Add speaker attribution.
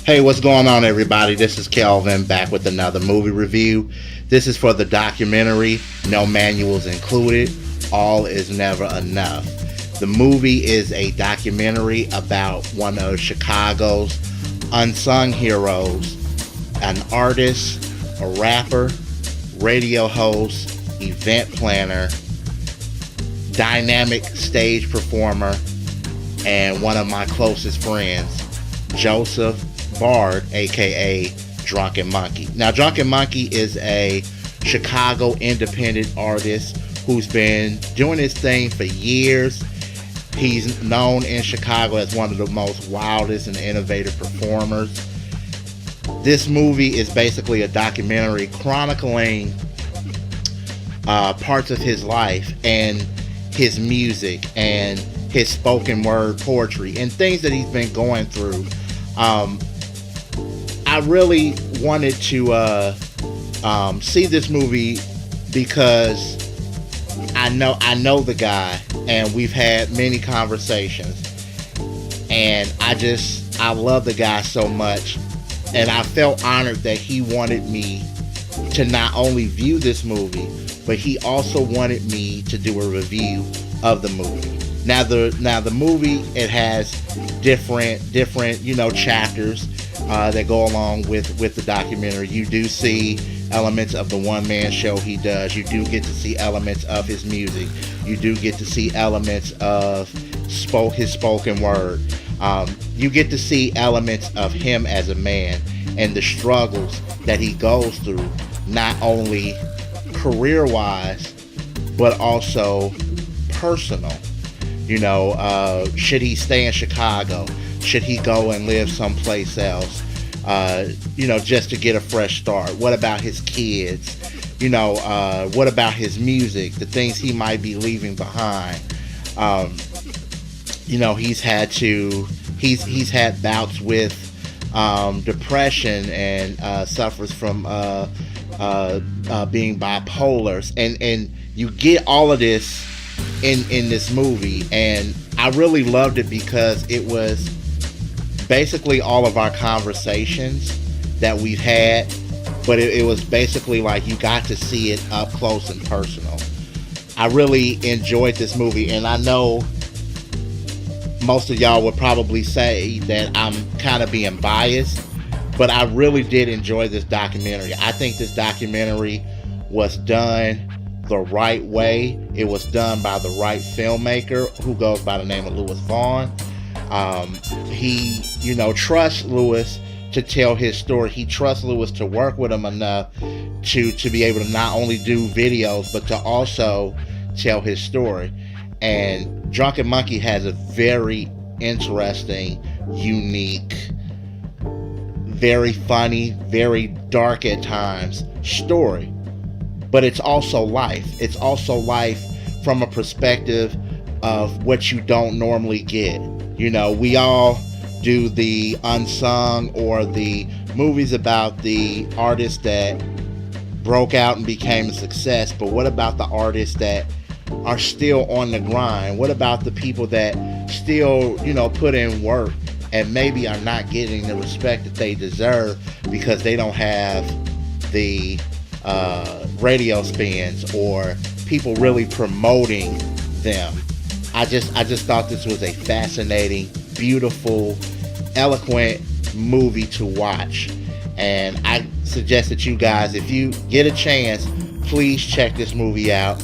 Speaker 1: Hey, what's going on, everybody? This is Kelvin back with another movie review. This is for the documentary No Manuels Included, All Is Never Enough. The movie is a documentary about one of Chicago's unsung heroes, an artist, a rapper, radio host, event planner, dynamic stage performer, and one of my closest friends, Joseph Bard, aka Drunken Monkeee. Now, Drunken Monkeee is a Chicago independent artist who's been doing his thing for years. He's known in Chicago as one of the most wildest and innovative performers. This movie is basically a documentary chronicling parts of his life and his music and his spoken word poetry and things that he's been going through. I really wanted to see this movie because I know the guy, and we've had many conversations, and I love the guy so much, and I felt honored that he wanted me to not only view this movie, but he also wanted me to do a review of the movie. Now the movie, it has different chapters that go along with the documentary. You do see elements of the one-man show he does. You do get to see elements of his music. You do get to see elements of his spoken word. You get to see elements of him as a man and the struggles that he goes through, not only career-wise, but also personal. Should he stay in Chicago? Should he go and live someplace else? Just to get a fresh start. What about his kids? What about his music? The things he might be leaving behind. He's had bouts with depression and suffers from being bipolar, and you get all of this in this movie, and I really loved it because it was basically all of our conversations that we've had, but it was basically like you got to see it up close and personal. I really enjoyed this movie, and I know most of y'all would probably say that I'm kind of being biased, but I really did enjoy this documentary. I think this documentary was done the right way. It was done by the right filmmaker who goes by the name of Louis Vaughn. He trusts Louis to tell his story. He trusts Louis to work with him enough to be able to not only do videos, but to also tell his story. And Drunken Monkeee has a very interesting, unique, very funny, very dark at times story. But it's also life. It's also life from a perspective of what you don't normally get. We all do the unsung or the movies about the artists that broke out and became a success, but what about the artists that are still on the grind? What about the people that still, put in work and maybe are not getting the respect that they deserve because they don't have the radio spins or people really promoting them? I just thought this was a fascinating, beautiful, eloquent movie to watch, and I suggest that you guys, if you get a chance, please check this movie out.